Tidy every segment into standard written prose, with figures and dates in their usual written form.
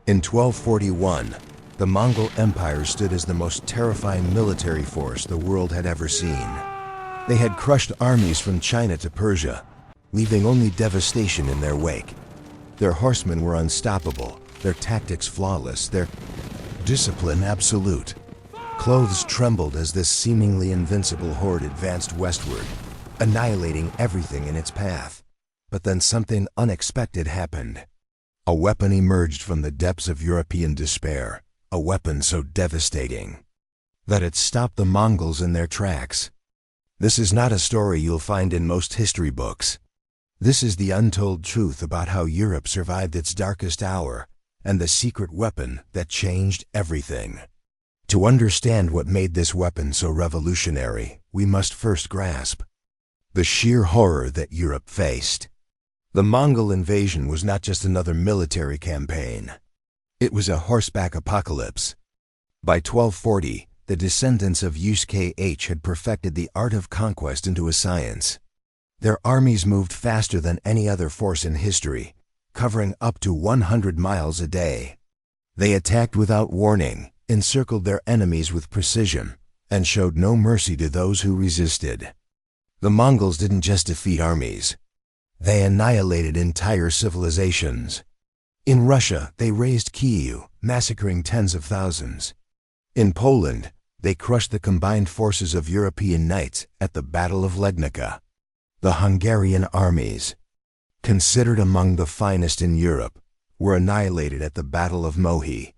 In 1241, the Mongol Empire stood as the most terrifying military force the world had ever seen. They had crushed armies from China to Persia, leaving only devastation in their wake. Their horsemen were unstoppable, their tactics flawless, their discipline absolute. Clothes trembled as this seemingly invincible horde advanced westward, annihilating everything in its path. But then something unexpected happened. A weapon emerged from the depths of European despair, a weapon so devastating that it stopped the Mongols in their tracks. This is not a story you'll find in most history books. This is the untold truth about how Europe survived its darkest hour and the secret weapon that changed everything. To understand what made this weapon so revolutionary, we must first grasp the sheer horror that Europe faced. The Mongol invasion was not just another military campaign. It was a horseback apocalypse. By 1240, the descendants of Uskh had perfected the art of conquest into a science. Their armies moved faster than any other force in history, covering up to 100 miles a day. They attacked without warning, encircled their enemies with precision, and showed no mercy to those who resisted. The Mongols didn't just defeat armies. They annihilated entire civilizations. In Russia, they razed Kyiv, massacring tens of thousands. In Poland, they crushed the combined forces of European knights at the Battle of Legnica. The Hungarian armies, considered among the finest in Europe, were annihilated at the Battle of Mohi.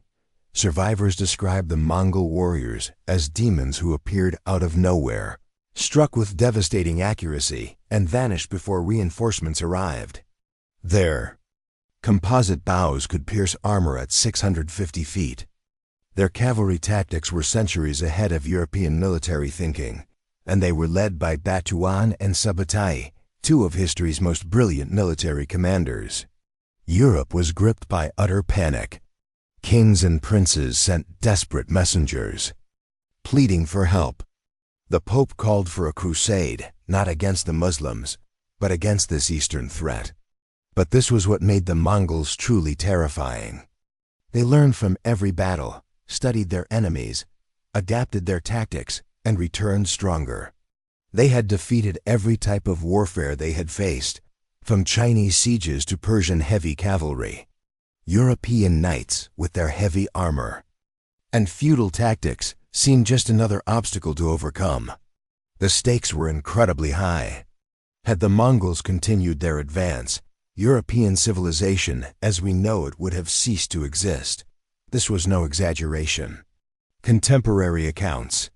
Survivors described the Mongol warriors as demons who appeared out of nowhere, struck with devastating accuracy, and vanished before reinforcements arrived. Their composite bows could pierce armor at 650 feet. Their cavalry tactics were centuries ahead of European military thinking, and they were led by Batuan and Subutai, two of history's most brilliant military commanders. Europe was gripped by utter panic. Kings and princes sent desperate messengers, pleading for help. The Pope called for a crusade, not against the Muslims, but against this Eastern threat. But this was what made the Mongols truly terrifying. They learned from every battle, studied their enemies, adapted their tactics, and returned stronger. They had defeated every type of warfare they had faced, from Chinese sieges to Persian heavy cavalry, European knights with their heavy armor, and feudal tactics seemed just another obstacle to overcome. The stakes were incredibly high. Had the Mongols continued their advance, European civilization as we know it would have ceased to exist. This was no exaggeration. Contemporary accounts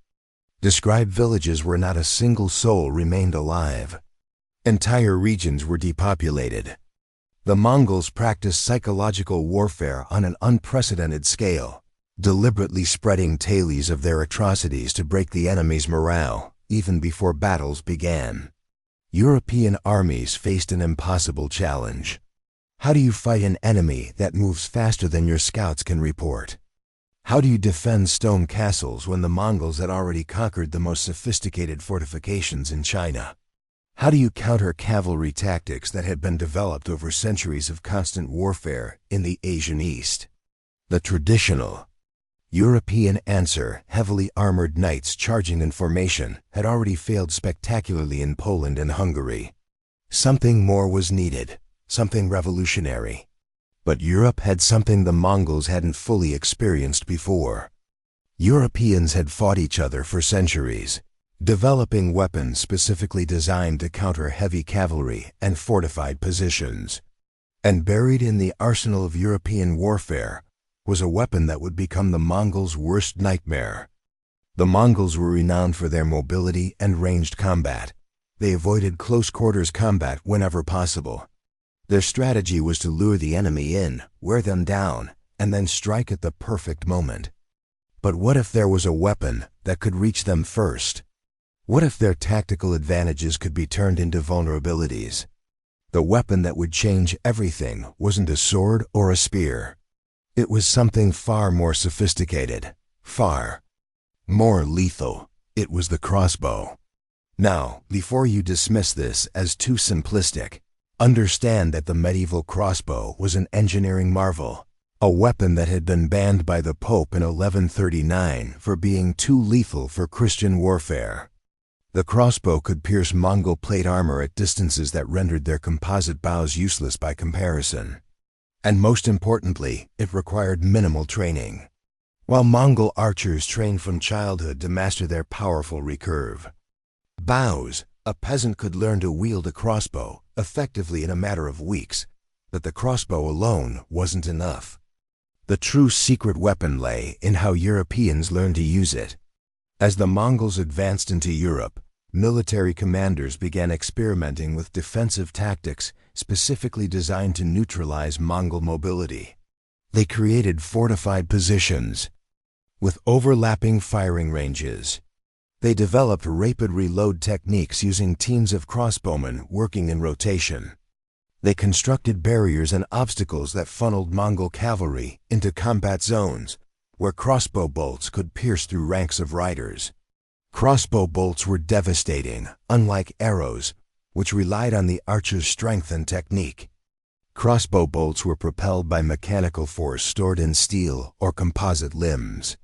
describe villages where not a single soul remained alive. Entire regions were depopulated. The Mongols practiced psychological warfare on an unprecedented scale, deliberately spreading tales of their atrocities to break the enemy's morale, even before battles began. European armies faced an impossible challenge. How do you fight an enemy that moves faster than your scouts can report? How do you defend stone castles when the Mongols had already conquered the most sophisticated fortifications in China? How do you counter cavalry tactics that had been developed over centuries of constant warfare in the Asian East? The traditional European answer, heavily armored knights charging in formation, had already failed spectacularly in Poland and Hungary. Something more was needed, something revolutionary. But Europe had something the Mongols hadn't fully experienced before. Europeans had fought each other for centuries, developing weapons specifically designed to counter heavy cavalry and fortified positions. And buried in the arsenal of European warfare was a weapon that would become the Mongols' worst nightmare. The Mongols were renowned for their mobility and ranged combat. They avoided close-quarters combat whenever possible. Their strategy was to lure the enemy in, wear them down, and then strike at the perfect moment. But what if there was a weapon that could reach them first? What if their tactical advantages could be turned into vulnerabilities? The weapon that would change everything wasn't a sword or a spear. It was something far more sophisticated, far more lethal. It was the crossbow. Now, before you dismiss this as too simplistic, understand that the medieval crossbow was an engineering marvel, a weapon that had been banned by the Pope in 1139 for being too lethal for Christian warfare. The crossbow could pierce Mongol plate armor at distances that rendered their composite bows useless by comparison. And most importantly, it required minimal training. While Mongol archers trained from childhood to master their powerful recurve bows, a peasant could learn to wield a crossbow effectively in a matter of weeks, but the crossbow alone wasn't enough. The true secret weapon lay in how Europeans learned to use it. As the Mongols advanced into Europe, military commanders began experimenting with defensive tactics specifically designed to neutralize Mongol mobility. They created fortified positions with overlapping firing ranges. They developed rapid reload techniques using teams of crossbowmen working in rotation. They constructed barriers and obstacles that funneled Mongol cavalry into combat zones, where crossbow bolts could pierce through ranks of riders. Crossbow bolts were devastating, unlike arrows, which relied on the archer's strength and technique. Crossbow bolts were propelled by mechanical force stored in steel or composite limbs.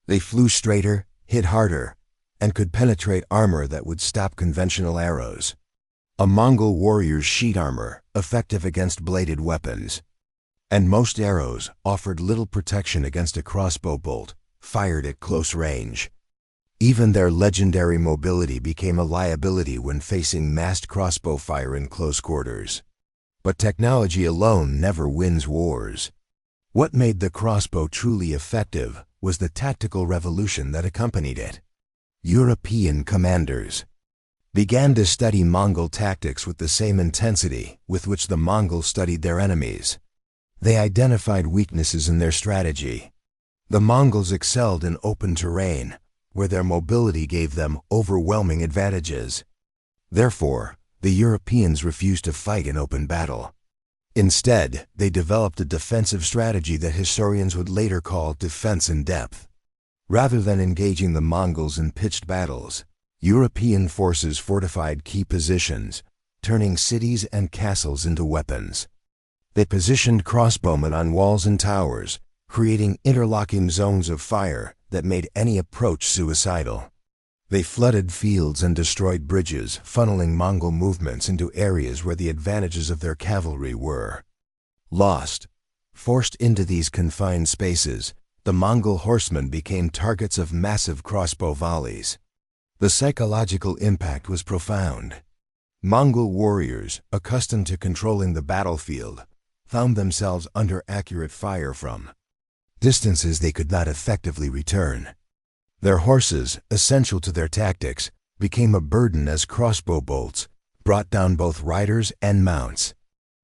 They flew straighter, hit harder, and could penetrate armor that would stop conventional arrows. A Mongol warrior's sheet armor, effective against bladed weapons. And most arrows offered little protection against a crossbow bolt, fired at close range. Even their legendary mobility became a liability when facing massed crossbow fire in close quarters. But technology alone never wins wars. What made the crossbow truly effective was the tactical revolution that accompanied it. European commanders began to study Mongol tactics with the same intensity with which the Mongols studied their enemies. They identified weaknesses in their strategy. The Mongols excelled in open terrain, where their mobility gave them overwhelming advantages. Therefore, the Europeans refused to fight in open battle. Instead, they developed a defensive strategy that historians would later call defense in depth. Rather than engaging the Mongols in pitched battles, European forces fortified key positions, turning cities and castles into weapons. They positioned crossbowmen on walls and towers, creating interlocking zones of fire that made any approach suicidal. They flooded fields and destroyed bridges, funneling Mongol movements into areas where the advantages of their cavalry were lost. Forced into these confined spaces, the Mongol horsemen became targets of massive crossbow volleys. The psychological impact was profound. Mongol warriors, accustomed to controlling the battlefield, found themselves under accurate fire from distances they could not effectively return. Their horses, essential to their tactics, became a burden as crossbow bolts brought down both riders and mounts.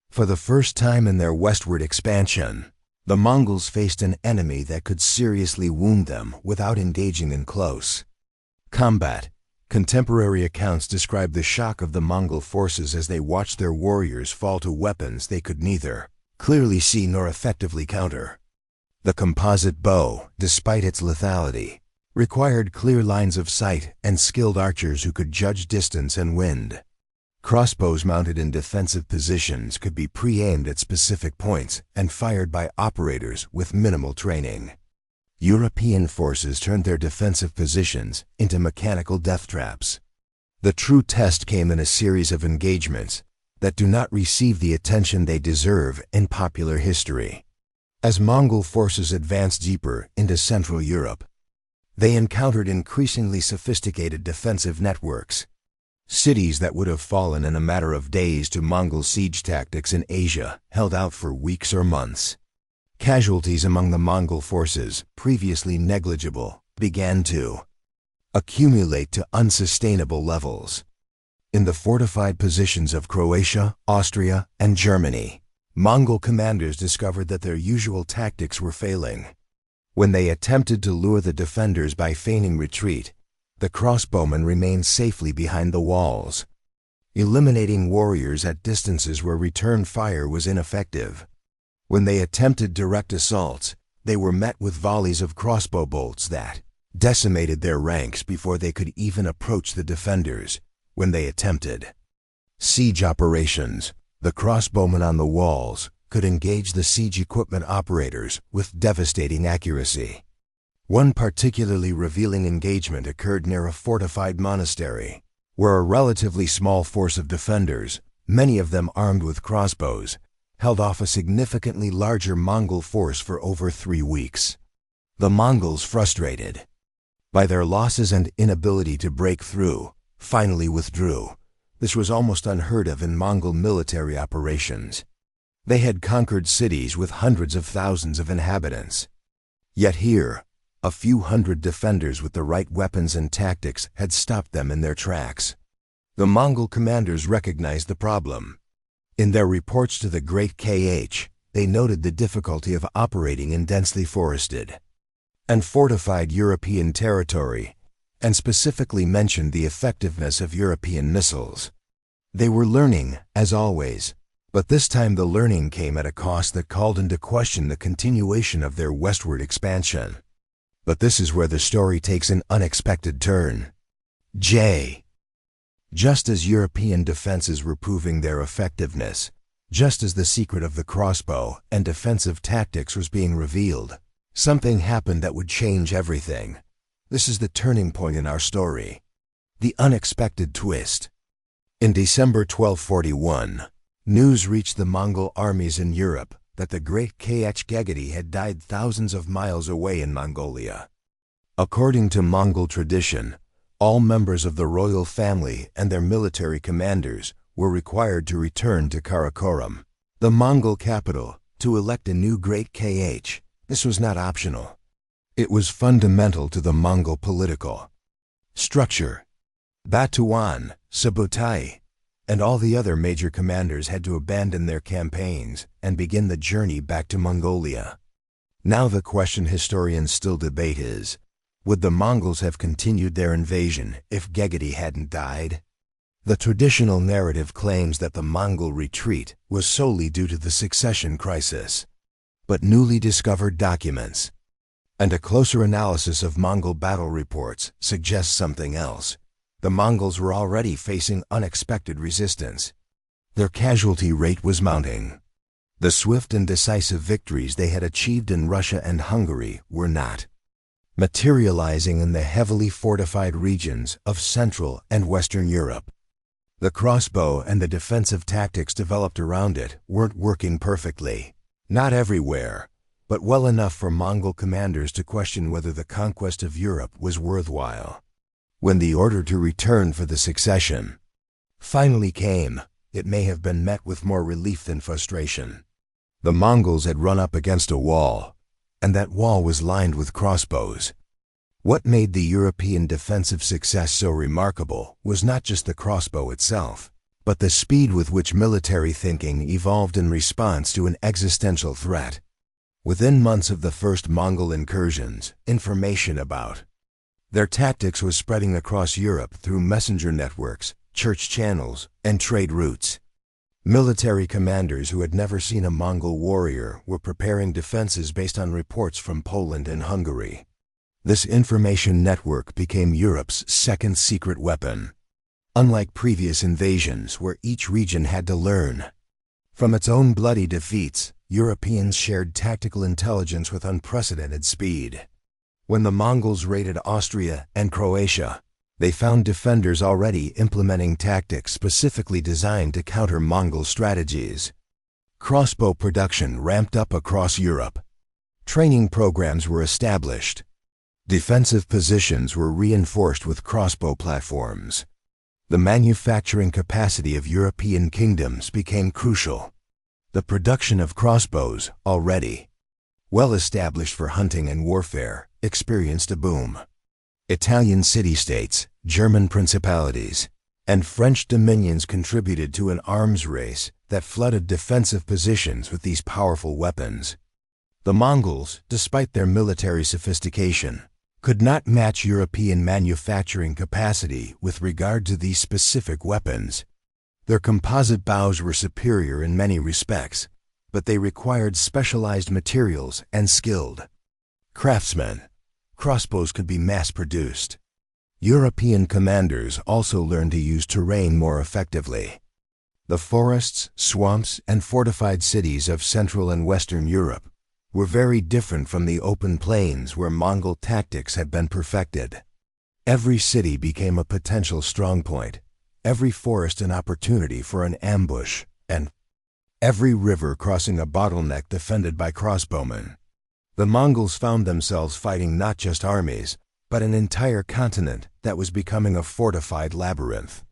For the first time in their westward expansion, the Mongols faced an enemy that could seriously wound them without engaging in close combat. Contemporary accounts describe the shock of the Mongol forces as they watched their warriors fall to weapons they could neither clearly see nor effectively counter. The composite bow, despite its lethality, required clear lines of sight and skilled archers who could judge distance and wind. Crossbows mounted in defensive positions could be pre-aimed at specific points and fired by operators with minimal training. European forces turned their defensive positions into mechanical death traps. The true test came in a series of engagements that do not receive the attention they deserve in popular history. As Mongol forces advanced deeper into Central Europe, they encountered increasingly sophisticated defensive networks. Cities that would have fallen in a matter of days to Mongol siege tactics in Asia held out for weeks or months. Casualties among the Mongol forces, previously negligible, began to accumulate to unsustainable levels. In the fortified positions of Croatia, Austria, and Germany, Mongol commanders discovered that their usual tactics were failing. When they attempted to lure the defenders by feigning retreat, the crossbowmen remained safely behind the walls, eliminating warriors at distances where return fire was ineffective. When they attempted direct assaults, they were met with volleys of crossbow bolts that decimated their ranks before they could even approach the defenders. When they attempted siege operations, the crossbowmen on the walls could engage the siege equipment operators with devastating accuracy. One particularly revealing engagement occurred near a fortified monastery, where a relatively small force of defenders, many of them armed with crossbows, held off a significantly larger Mongol force for over 3 weeks. The Mongols, frustrated by their losses and inability to break through, finally withdrew. This was almost unheard of in Mongol military operations. They had conquered cities with hundreds of thousands of inhabitants. Yet here, a few hundred defenders with the right weapons and tactics had stopped them in their tracks. The Mongol commanders recognized the problem. In their reports to the Great KH, they noted the difficulty of operating in densely forested and fortified European territory, and specifically mentioned the effectiveness of European missiles. They were learning, as always, but this time the learning came at a cost that called into question the continuation of their westward expansion. But this is where the story takes an unexpected turn. Just as European defenses were proving their effectiveness, just as the secret of the crossbow and defensive tactics was being revealed, something happened that would change everything. This is the turning point in our story. The unexpected twist. In December 1241, news reached the Mongol armies in Europe that the great Kh Gegedi had died thousands of miles away in Mongolia. According to Mongol tradition, all members of the royal family and their military commanders were required to return to Karakorum, the Mongol capital, to elect a new great Kh. This was not optional. It was fundamental to the Mongol political structure. Batuan, Subutai, and all the other major commanders had to abandon their campaigns and begin the journey back to Mongolia. Now the question historians still debate is, would the Mongols have continued their invasion if Gegedi hadn't died? The traditional narrative claims that the Mongol retreat was solely due to the succession crisis. But newly discovered documents and a closer analysis of Mongol battle reports suggests something else. The Mongols were already facing unexpected resistance. Their casualty rate was mounting. The swift and decisive victories they had achieved in Russia and Hungary were not materializing in the heavily fortified regions of Central and Western Europe. The crossbow and the defensive tactics developed around it weren't working perfectly. Not everywhere, but well enough for Mongol commanders to question whether the conquest of Europe was worthwhile. When the order to return for the succession finally came, it may have been met with more relief than frustration. The Mongols had run up against a wall, and that wall was lined with crossbows. What made the European defensive success so remarkable was not just the crossbow itself, but the speed with which military thinking evolved in response to an existential threat. Within months of the first Mongol incursions, information about their tactics was spreading across Europe through messenger networks, church channels, and trade routes. Military commanders who had never seen a Mongol warrior were preparing defenses based on reports from Poland and Hungary. This information network became Europe's second secret weapon. Unlike previous invasions where each region had to learn from its own bloody defeats, Europeans shared tactical intelligence with unprecedented speed. When the Mongols raided Austria and Croatia, they found defenders already implementing tactics specifically designed to counter Mongol strategies. Crossbow production ramped up across Europe. Training programs were established. Defensive positions were reinforced with crossbow platforms. The manufacturing capacity of European kingdoms became crucial. The production of crossbows, already well established for hunting and warfare, experienced a boom. Italian city-states, German principalities, and French dominions contributed to an arms race that flooded defensive positions with these powerful weapons. The Mongols, despite their military sophistication, could not match European manufacturing capacity with regard to these specific weapons. Their composite bows were superior in many respects, but they required specialized materials and skilled craftsmen. Crossbows could be mass-produced. European commanders also learned to use terrain more effectively. The forests, swamps, and fortified cities of Central and Western Europe were very different from the open plains where Mongol tactics had been perfected. Every city became a potential strongpoint, every forest an opportunity for an ambush, and every river crossing a bottleneck defended by crossbowmen. The Mongols found themselves fighting not just armies, but an entire continent that was becoming a fortified labyrinth.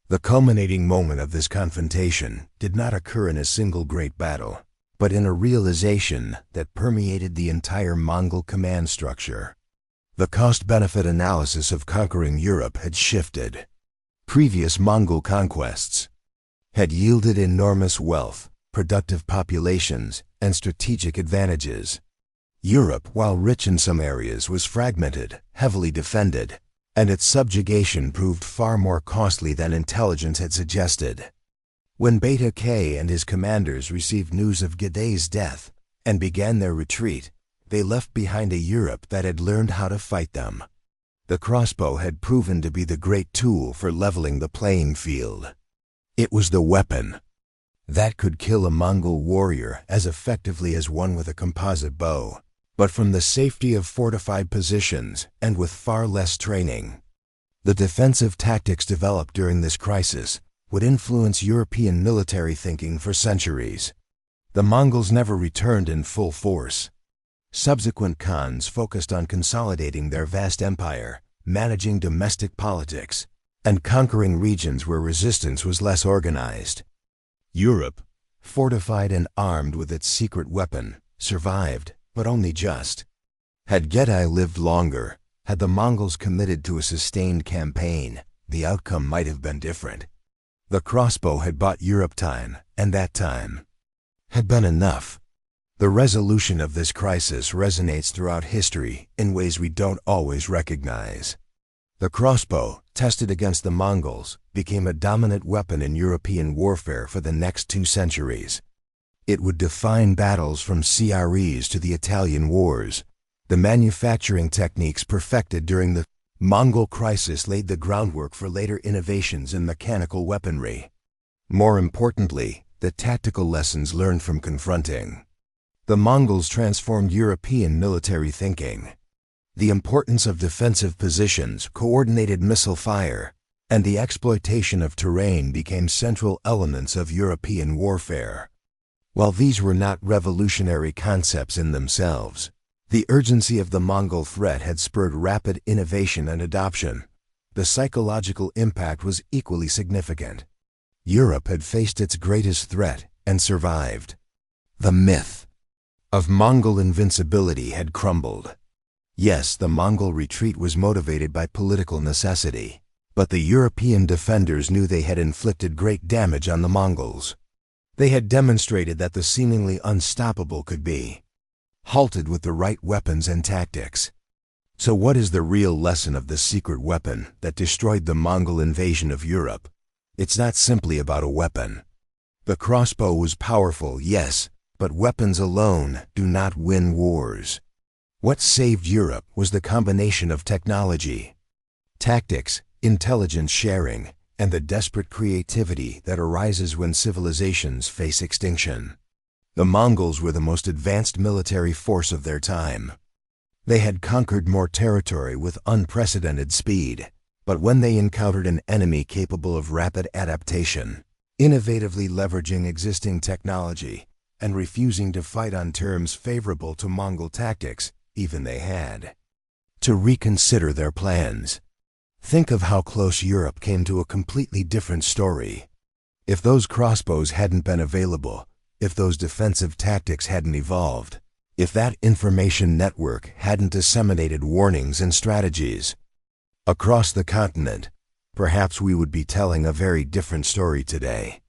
The culminating moment of this confrontation did not occur in a single great battle, but in a realization that permeated the entire Mongol command structure. The cost-benefit analysis of conquering Europe had shifted. Previous Mongol conquests had yielded enormous wealth, productive populations, and strategic advantages. Europe, while rich in some areas, was fragmented, heavily defended, and its subjugation proved far more costly than intelligence had suggested. When Beta K and his commanders received news of Geday's death and began their retreat, they left behind a Europe that had learned how to fight them. The crossbow had proven to be the great tool for leveling the playing field. It was the weapon that could kill a Mongol warrior as effectively as one with a composite bow, but from the safety of fortified positions and with far less training. The defensive tactics developed during this crisis would influence European military thinking for centuries. The Mongols never returned in full force. Subsequent Khans focused on consolidating their vast empire, managing domestic politics, and conquering regions where resistance was less organized. Europe, fortified and armed with its secret weapon, survived, but only just. Had Gedai lived longer, had the Mongols committed to a sustained campaign, the outcome might have been different. The crossbow had bought Europe time, and that time had been enough. The resolution of this crisis resonates throughout history in ways we don't always recognize. The crossbow, tested against the Mongols, became a dominant weapon in European warfare for the next 2 centuries. It would define battles from CREs to the Italian Wars. The manufacturing techniques perfected during the Mongol crisis laid the groundwork for later innovations in mechanical weaponry. More importantly, the tactical lessons learned from confronting the Mongols transformed European military thinking. The importance of defensive positions, coordinated missile fire, and the exploitation of terrain became central elements of European warfare. While these were not revolutionary concepts in themselves, the urgency of the Mongol threat had spurred rapid innovation and adoption. The psychological impact was equally significant. Europe had faced its greatest threat and survived. The myth of Mongol invincibility had crumbled. Yes, the Mongol retreat was motivated by political necessity, but the European defenders knew they had inflicted great damage on the Mongols. They had demonstrated that the seemingly unstoppable could be halted with the right weapons and tactics. So what is the real lesson of the secret weapon that destroyed the Mongol invasion of Europe? It's not simply about a weapon. The crossbow was powerful, yes, but weapons alone do not win wars. What saved Europe was the combination of technology, tactics, intelligence sharing, and the desperate creativity that arises when civilizations face extinction. The Mongols were the most advanced military force of their time. They had conquered more territory with unprecedented speed, but when they encountered an enemy capable of rapid adaptation, innovatively leveraging existing technology, and refusing to fight on terms favorable to Mongol tactics, even they had to reconsider their plans. Think of how close Europe came to a completely different story. If those crossbows hadn't been available, if those defensive tactics hadn't evolved, if that information network hadn't disseminated warnings and strategies across the continent, perhaps we would be telling a very different story today.